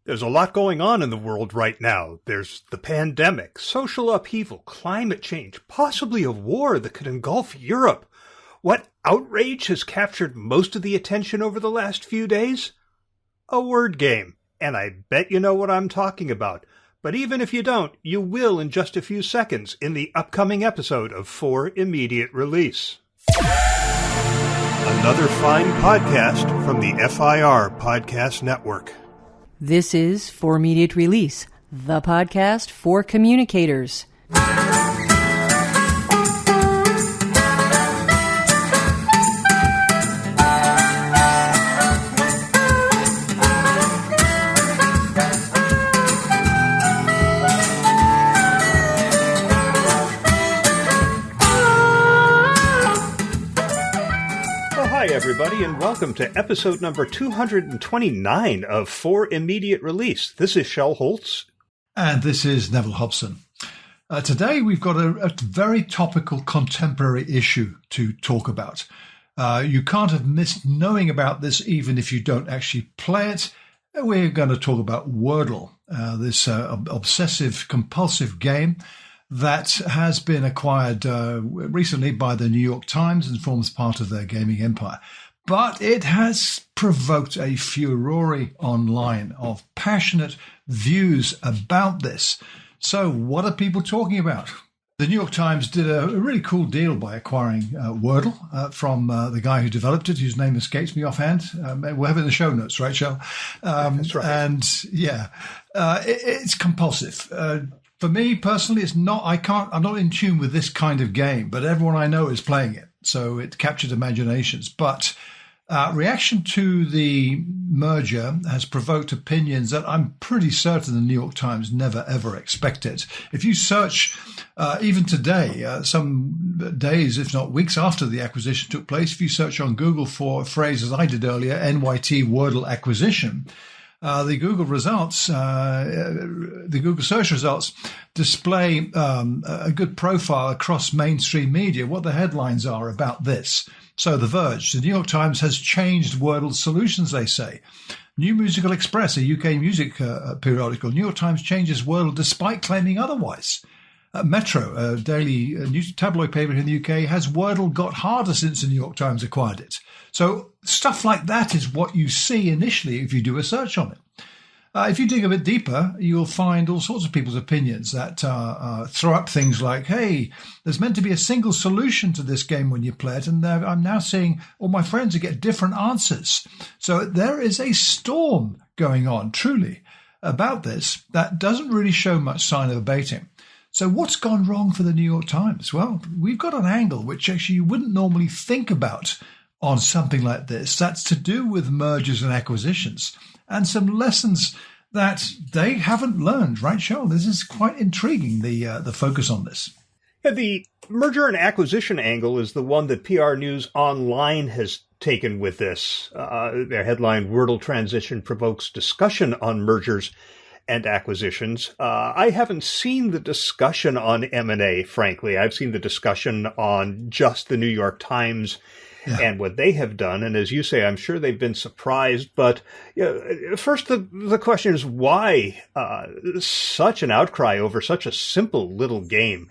There's a lot going on in the world right now. There's the pandemic, social upheaval, climate change, possibly a war that could engulf Europe. What outrage has captured most of the attention over the last few days? A word game. And I bet you know what I'm talking about. But even if you don't, you will in just a few seconds in the upcoming episode of For Immediate Release. Another fine podcast from the FIR Podcast Network. This is For Immediate Release, the podcast for communicators. Hi, everybody, and welcome to episode number 229 of For Immediate Release. This is Shel Holtz. And this is Neville Hobson. Today, we've got a very topical contemporary issue to talk about. You can't have missed knowing about this even if you don't actually play it. We're going to talk about Wordle, this obsessive-compulsive game that has been acquired recently by the New York Times and forms part of their gaming empire. But it has provoked a furore online of passionate views about this. So what are people talking about? The New York Times did a really cool deal by acquiring Wordle from the guy who developed it, whose name escapes me offhand. We'll have it in the show notes, right, Shel? That's right. And yeah, it's compulsive. For me personally, it's not. I'm not in tune with this kind of game, but everyone I know is playing it, so it captured imaginations. But reaction to the merger has provoked opinions that I'm pretty certain the New York Times never ever expected. If you search, even today, some days, if not weeks after the acquisition took place, if you search on Google for phrases I did earlier, NYT Wordle acquisition. The Google results, the Google search results display a good profile across mainstream media, what the headlines are about this. So The Verge, the New York Times has changed Wordle's solutions, they say. New Musical Express, a UK music periodical, New York Times changes Wordle despite claiming otherwise. Metro, a daily news tabloid paper in the UK, has Wordle got harder since the New York Times acquired it. So stuff like that is what you see initially if you do a search on it. If you dig a bit deeper, you'll find all sorts of people's opinions that throw up things like, hey, there's meant to be a single solution to this game when you play it, and I'm now seeing all my friends get different answers. So there is a storm going on, truly, about this that doesn't really show much sign of abating. So what's gone wrong for the New York Times? Well, we've got an angle which actually you wouldn't normally think about on something like this. That's to do with mergers and acquisitions and some lessons that they haven't learned, right, Shel? This is quite intriguing, the focus on this. Yeah, the merger and acquisition angle is the one that PR News Online has taken with this. Their headline, Wordle Transition Provokes Discussion on Mergers and Acquisitions. I haven't seen the discussion on M&A, frankly. I've seen the discussion on just the New York Times and what they have done. And as you say, I'm sure they've been surprised. But first, the question is why such an outcry over such a simple little game?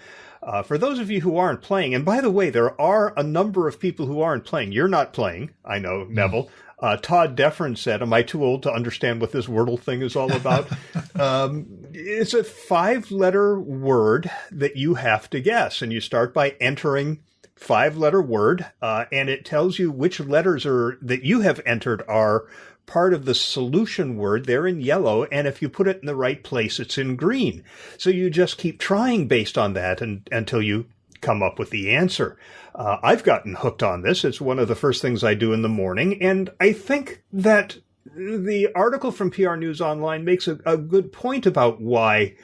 For those of you who aren't playing, and by the way, there are a number of people who aren't playing. You're not playing, I know, Neville. Todd Deffern said, am I too old to understand what this Wordle thing is all about? It's a 5-letter word that you have to guess, and you start by entering 5-letter word, and it tells you which letters that you have entered are part of the solution word. They're in yellow, and if you put it in the right place, it's in green. So you just keep trying based on that until you come up with the answer. I've gotten hooked on this. It's one of the first things I do in the morning, and I think that the article from PR News Online makes a good point about why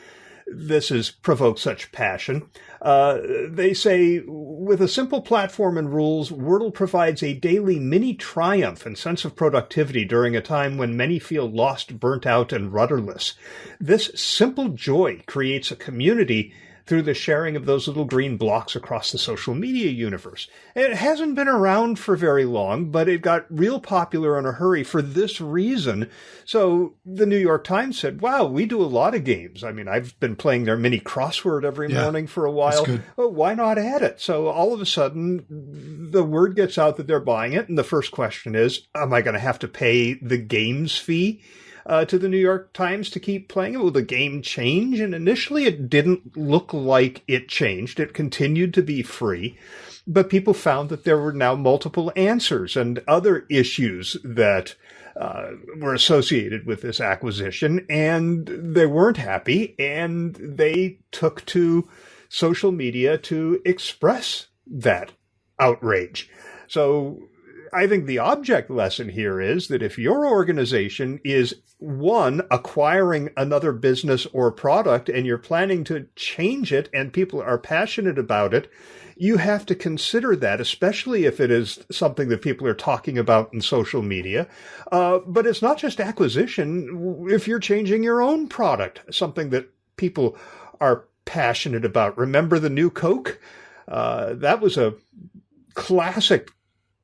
this has provoked such passion. They say, with a simple platform and rules, Wordle provides a daily mini triumph and sense of productivity during a time when many feel lost, burnt out, and rudderless. This simple joy creates a community through the sharing of those little green blocks across the social media universe. It hasn't been around for very long, but it got real popular in a hurry for this reason. So the New York Times said, wow, we do a lot of games. I mean, I've been playing their mini crossword every morning for a while. Well, why not add it? So all of a sudden, the word gets out that they're buying it. And the first question is, am I going to have to pay the games fee to the New York Times to keep playing it? Will the game change? And initially it didn't look like it changed. It continued to be free. But people found that there were now multiple answers and other issues that were associated with this acquisition, and they weren't happy, and they took to social media to express that outrage. So I think the object lesson here is that if your organization is, one, acquiring another business or product and you're planning to change it and people are passionate about it, you have to consider that, especially if it is something that people are talking about in social media. But it's not just acquisition. If you're changing your own product, something that people are passionate about. Remember the new Coke? That was a classic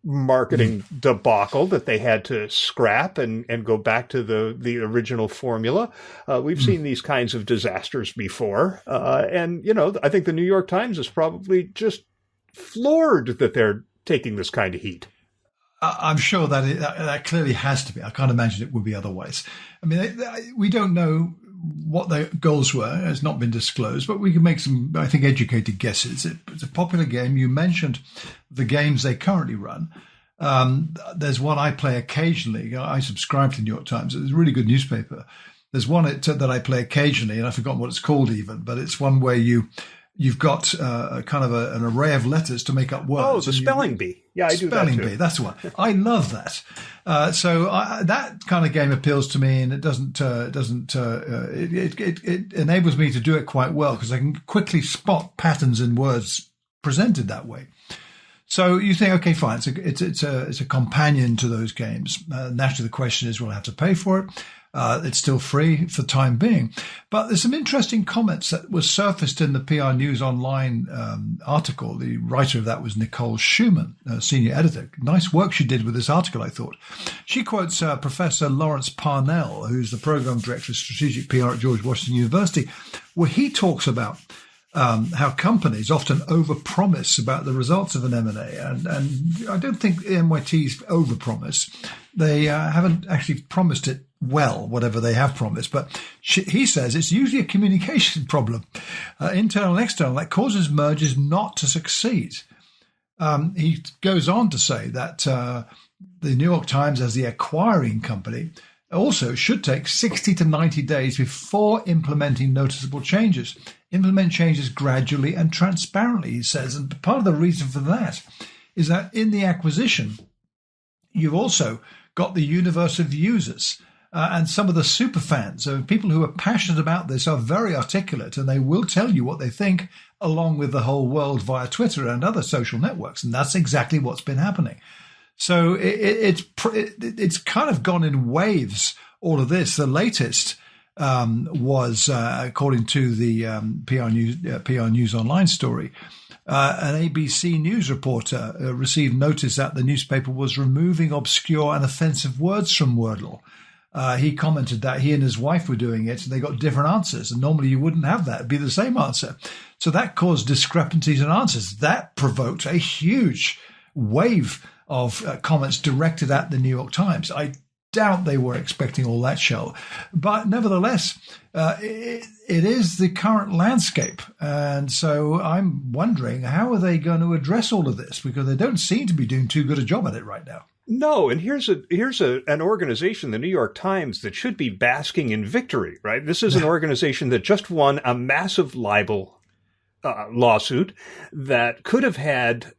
marketing debacle that they had to scrap and go back to the original formula. We've seen these kinds of disasters before. And, I think the New York Times is probably just floored that they're taking this kind of heat. I'm sure that clearly has to be. I can't imagine it would be otherwise. I mean, we don't know what their goals were. It's not been disclosed, but we can make some, I think, educated guesses. It's a popular game. You mentioned the games they currently run. There's one I play occasionally. I subscribe to the New York Times. It's a really good newspaper. There's one that I play occasionally, and I've forgotten what it's called even, but it's one where you've got a kind of an array of letters to make up words. Oh, the spelling bee. Yeah, I do that too. Spelling bee, that's the one. I love that. So that kind of game appeals to me, and it it enables me to do it quite well because I can quickly spot patterns in words presented that way. So you think, okay, fine, it's a companion to those games. Naturally, the question is, will I have to pay for it? It's still free for the time being. But there's some interesting comments that were surfaced in the PR News Online article. The writer of that was Nicole Schumann, senior editor. Nice work she did with this article, I thought. She quotes Professor Lawrence Parnell, who's the program director of strategic PR at George Washington University, where he talks about how companies often overpromise about the results of an M&A. And I don't think NYT's overpromise. They haven't actually promised it well, whatever they have promised. But he says it's usually a communication problem, internal and external, that causes mergers not to succeed. He goes on to say that the New York Times, as the acquiring company, also should take 60 to 90 days before implementing noticeable changes. Implement changes gradually and transparently, he says. And part of the reason for that is that in the acquisition, you've also got the universe of users. And some of the super fans, people who are passionate about this, are very articulate, and they will tell you what they think, along with the whole world via Twitter and other social networks. And that's exactly what's been happening. So it's kind of gone in waves, all of this. The latest was, according to the PR News Online story, an ABC News reporter received notice that the newspaper was removing obscure and offensive words from Wordle. He commented that he and his wife were doing it, and they got different answers. And normally you wouldn't have that. It'd be the same answer. So that caused discrepancies in answers. That provoked a huge wave of comments directed at the New York Times. I doubt they were expecting all that show. But nevertheless, it is the current landscape. And so I'm wondering, how are they going to address all of this? Because they don't seem to be doing too good a job at it right now. No, and here's an organization, the New York Times, that should be basking in victory, right? This is an organization that just won a massive libel lawsuit that could have had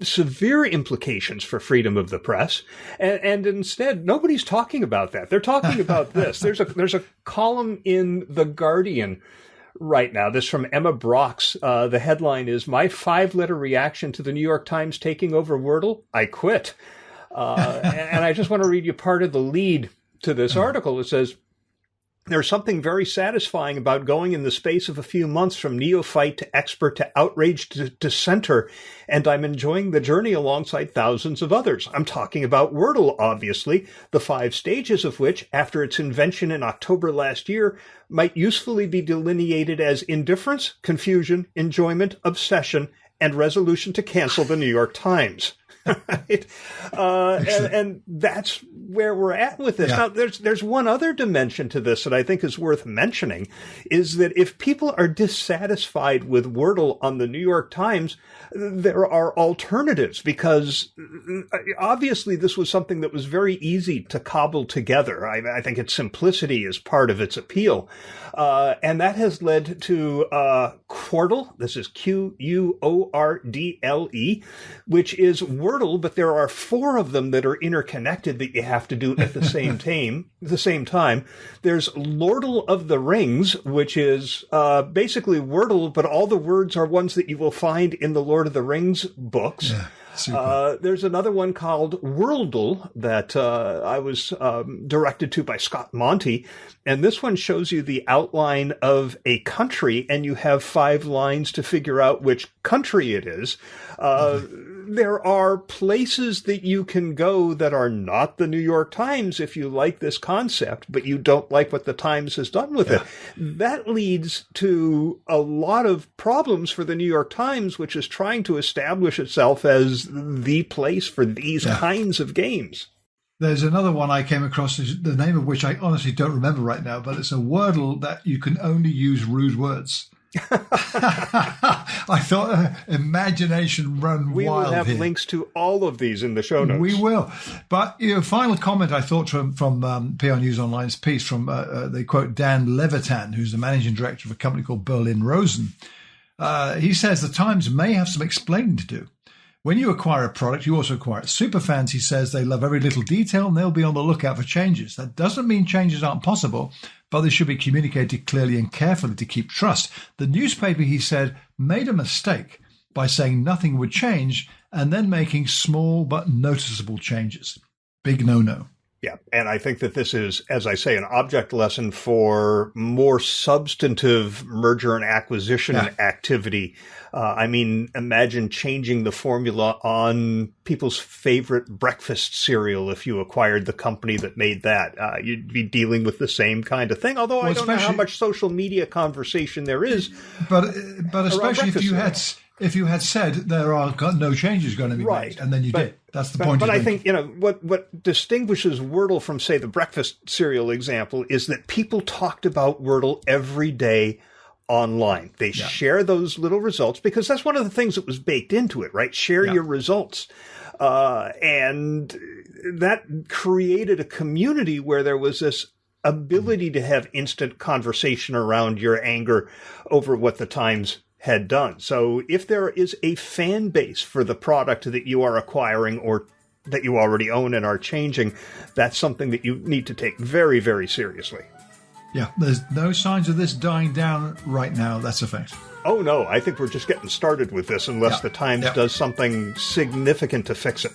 severe implications for freedom of the press, and instead nobody's talking about that. They're talking about this. There's a column in The Guardian right now. This from Emma Brock's. The headline is, "My 5-letter reaction to the New York Times taking over Wordle? I quit." And I just want to read you part of the lead to this article. It says, There's something very satisfying about going in the space of a few months from neophyte to expert to outraged dissenter, and I'm enjoying the journey alongside thousands of others. I'm talking about Wordle, obviously, the 5 stages of which, after its invention in October last year, might usefully be delineated as indifference, confusion, enjoyment, obsession, and resolution to cancel the New York Times. Right? And that's where we're at with this. Now, there's one other dimension to this that I think is worth mentioning, is that if people are dissatisfied with Wordle on the New York Times, there are alternatives, because obviously this was something that was very easy to cobble together. I think its simplicity is part of its appeal. And that has led to Quordle. This is Quordle, which is Wordle, but there are 4 of them that are interconnected that you have to do at the same time. There's Lordle of the Rings, which is basically Wordle, but all the words are ones that you will find in the Lord of the Rings books. Yeah. There's another one called Wordle that I was directed to by Scott Monty, and this one shows you the outline of a country, and you have 5 lines to figure out which country it is. There are places that you can go that are not the New York Times if you like this concept, but you don't like what the Times has done with it. That leads to a lot of problems for the New York Times, which is trying to establish itself as the place for these kinds of games. There's another one I came across, the name of which I honestly don't remember right now, but it's a Wordle that you can only use rude words. I thought imagination run we wild. We will have here. Links to all of these in the show notes. We will. But final comment I thought from PR News Online's piece from they quote Dan Levitan, who's the managing director of a company called Berlin Rosen. He says the Times may have some explaining to do. When you acquire a product, you also acquire it. Superfans, he says, they love every little detail and they'll be on the lookout for changes. That doesn't mean changes aren't possible, but they should be communicated clearly and carefully to keep trust. The newspaper, he said, made a mistake by saying nothing would change and then making small but noticeable changes. Big no-no. Yeah, and I think that this is, as I say, an object lesson for more substantive merger and acquisition activity. Imagine changing the formula on people's favorite breakfast cereal if you acquired the company that made that. You'd be dealing with the same kind of thing, although I don't know how much social media conversation there is. But especially if you had said there are no changes going to be made, and then you did. That's the point. But I think, what distinguishes Wordle from, say, the breakfast cereal example is that people talked about Wordle every day online. They share those little results because that's one of the things that was baked into it, right? Share your results. And that created a community where there was this ability to have instant conversation around your anger over what the Times had done. So if there is a fan base for the product that you are acquiring or that you already own and are changing, that's something that you need to take very, very seriously. Yeah, there's no signs of this dying down right now. That's a fact. Oh, no, I think we're just getting started with this unless the Times does something significant to fix it.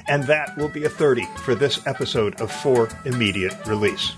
And that will be a 30 for this episode of For Immediate Release.